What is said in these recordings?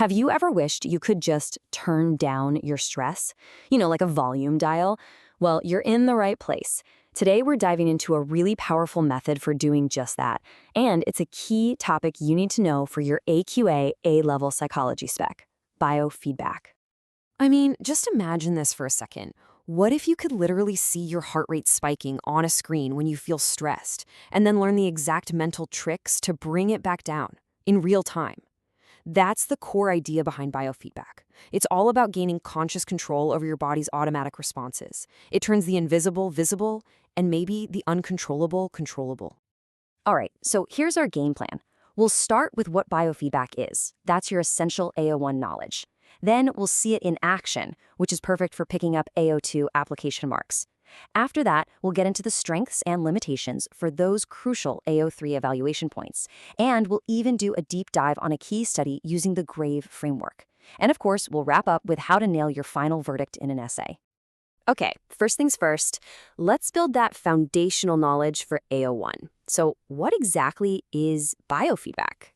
Have you ever wished you could just turn down your stress? Like a volume dial? Well, you're in the right place. Today, we're diving into a really powerful method for doing just that. And it's a key topic you need to know for your AQA A-level psychology spec: biofeedback. I mean, just imagine this for a second. What if you could literally see your heart rate spiking on a screen when you feel stressed, and then learn the exact mental tricks to bring it back down in real time? That's the core idea behind biofeedback. It's all about gaining conscious control over your body's automatic responses. It turns the invisible visible and maybe the uncontrollable controllable. All right, so here's our game plan. We'll start with what biofeedback is. That's your essential AO1 knowledge. Then we'll see it in action, which is perfect for picking up AO2 application marks. After that, we'll get into the strengths and limitations for those crucial AO3 evaluation points. And we'll even do a deep dive on a key study using the GRAVE framework. And of course, we'll wrap up with how to nail your final verdict in an essay. Okay, first things first, let's build that foundational knowledge for AO1. So what exactly is biofeedback?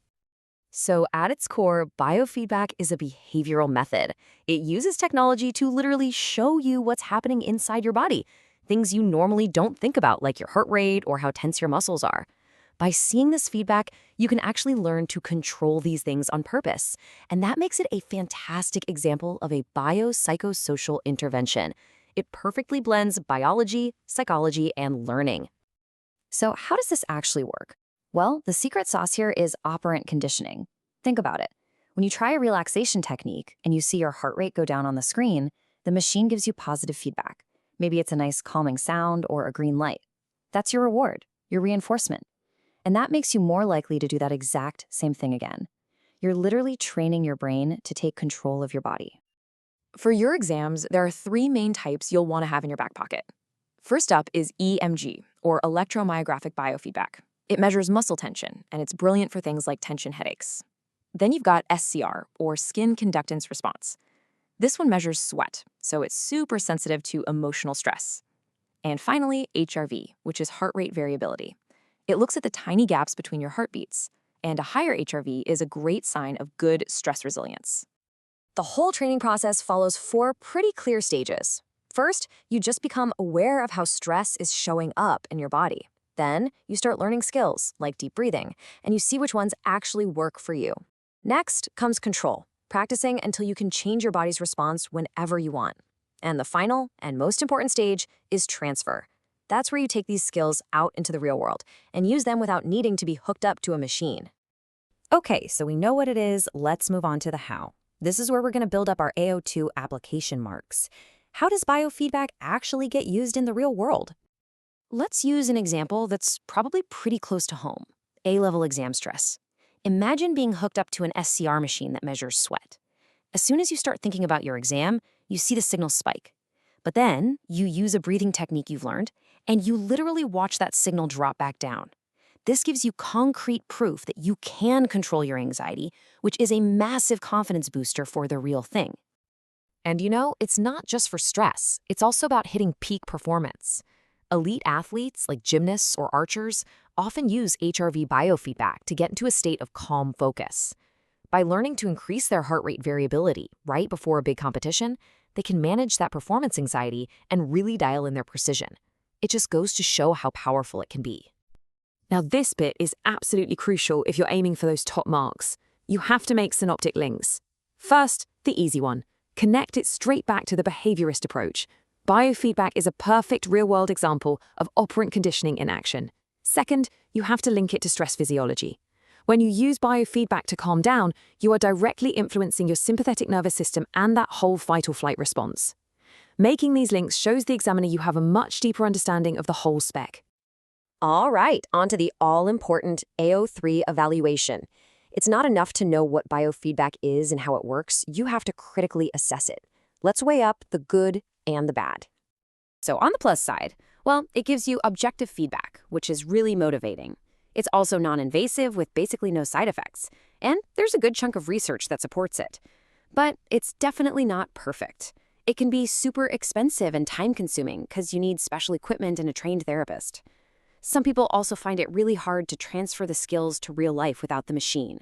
So at its core, biofeedback is a behavioral method. It uses technology to literally show you what's happening inside your body, things you normally don't think about, like your heart rate or how tense your muscles are. By seeing this feedback, you can actually learn to control these things on purpose. And that makes it a fantastic example of a biopsychosocial intervention. It perfectly blends biology, psychology, and learning. So how does this actually work? Well, the secret sauce here is operant conditioning. Think about it. When you try a relaxation technique and you see your heart rate go down on the screen, the machine gives you positive feedback. Maybe it's a nice calming sound or a green light. That's your reward, your reinforcement. And that makes you more likely to do that exact same thing again. You're literally training your brain to take control of your body. For your exams, there are three main types you'll want to have in your back pocket. First up is EMG, or electromyographic biofeedback. It measures muscle tension, and it's brilliant for things like tension headaches. Then you've got SCR, or skin conductance response. This one measures sweat, so it's super sensitive to emotional stress. And finally, HRV, which is heart rate variability. It looks at the tiny gaps between your heartbeats, and a higher HRV is a great sign of good stress resilience. The whole training process follows 4 pretty clear stages. First, you just become aware of how stress is showing up in your body. Then, you start learning skills, like deep breathing, and you see which ones actually work for you. Next comes control, practicing until you can change your body's response whenever you want. And the final and most important stage is transfer. That's where you take these skills out into the real world and use them without needing to be hooked up to a machine. Okay, so we know what it is. Let's move on to the how. This is where we're going to build up our AO2 application marks. How does biofeedback actually get used in the real world? Let's use an example that's probably pretty close to home: A-level exam stress. Imagine being hooked up to an SCR machine that measures sweat. As soon as you start thinking about your exam, you see the signal spike. But then you use a breathing technique you've learned, and you literally watch that signal drop back down. This gives you concrete proof that you can control your anxiety, which is a massive confidence booster for the real thing. And it's not just for stress. It's also about hitting peak performance. Elite athletes, like gymnasts or archers, often use HRV biofeedback to get into a state of calm focus. By learning to increase their heart rate variability right before a big competition, they can manage that performance anxiety and really dial in their precision. It just goes to show how powerful it can be. Now, this bit is absolutely crucial if you're aiming for those top marks. You have to make synoptic links. First, the easy one. Connect it straight back to the behaviorist approach. Biofeedback is a perfect real-world example of operant conditioning in action. Second, you have to link it to stress physiology. When you use biofeedback to calm down, you are directly influencing your sympathetic nervous system and that whole fight-or-flight response. Making these links shows the examiner you have a much deeper understanding of the whole spec. All right, on to the all-important AO3 evaluation. It's not enough to know what biofeedback is and how it works. You have to critically assess it. Let's weigh up the good and the bad. So on the plus side, well, it gives you objective feedback, which is really motivating. It's also non-invasive with basically no side effects, and there's a good chunk of research that supports it. But it's definitely not perfect. It can be super expensive and time-consuming because you need special equipment and a trained therapist. Some people also find it really hard to transfer the skills to real life without the machine.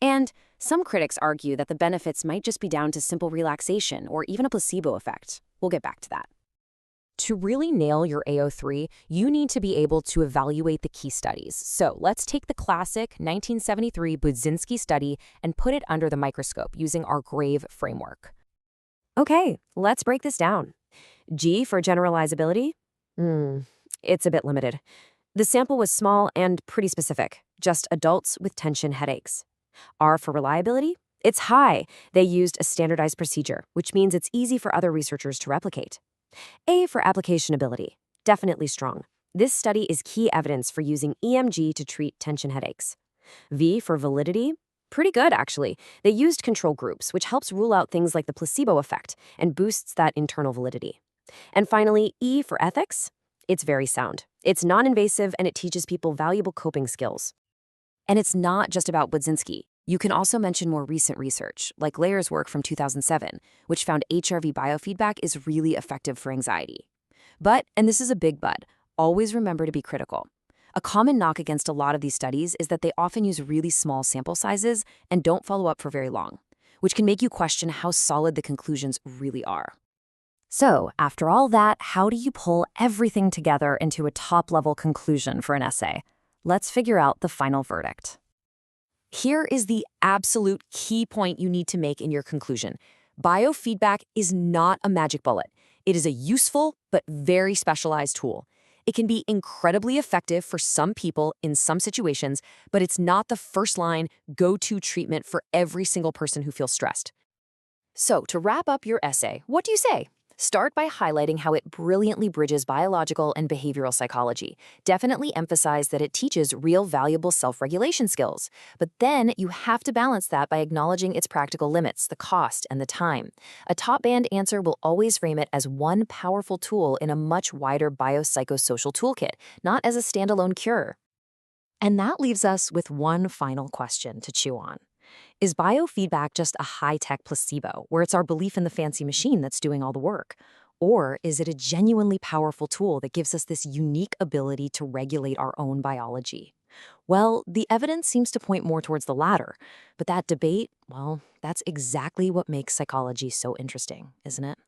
And some critics argue that the benefits might just be down to simple relaxation or even a placebo effect. We'll get back to that. To really nail your AO3, you need to be able to evaluate the key studies. So let's take the classic 1973 Budzinski study and put it under the microscope using our GRAVE framework. Okay, let's break this down. G for generalizability? It's a bit limited. The sample was small and pretty specific, just adults with tension headaches. R for reliability? It's high. They used a standardized procedure, which means it's easy for other researchers to replicate. A for applicationability, definitely strong. This study is key evidence for using EMG to treat tension headaches. V for validity, pretty good actually. They used control groups, which helps rule out things like the placebo effect and boosts that internal validity. And finally, E for ethics, it's very sound. It's non-invasive and it teaches people valuable coping skills. And it's not just about Budzinski. You can also mention more recent research, like Layer's work from 2007, which found HRV biofeedback is really effective for anxiety. But, and this is a big but, always remember to be critical. A common knock against a lot of these studies is that they often use really small sample sizes and don't follow up for very long, which can make you question how solid the conclusions really are. So, after all that, how do you pull everything together into a top-level conclusion for an essay? Let's figure out the final verdict. Here is the absolute key point you need to make in your conclusion. Biofeedback is not a magic bullet. It is a useful but very specialized tool. It can be incredibly effective for some people in some situations, but it's not the first-line, go-to treatment for every single person who feels stressed. So, to wrap up your essay, what do you say? Start by highlighting how it brilliantly bridges biological and behavioral psychology. Definitely emphasize that it teaches real valuable self-regulation skills. But then you have to balance that by acknowledging its practical limits, the cost, and the time. A top-band answer will always frame it as one powerful tool in a much wider biopsychosocial toolkit, not as a standalone cure. And that leaves us with one final question to chew on. Is biofeedback just a high-tech placebo, where it's our belief in the fancy machine that's doing all the work? Or is it a genuinely powerful tool that gives us this unique ability to regulate our own biology? Well, the evidence seems to point more towards the latter. But that debate, well, that's exactly what makes psychology so interesting, isn't it?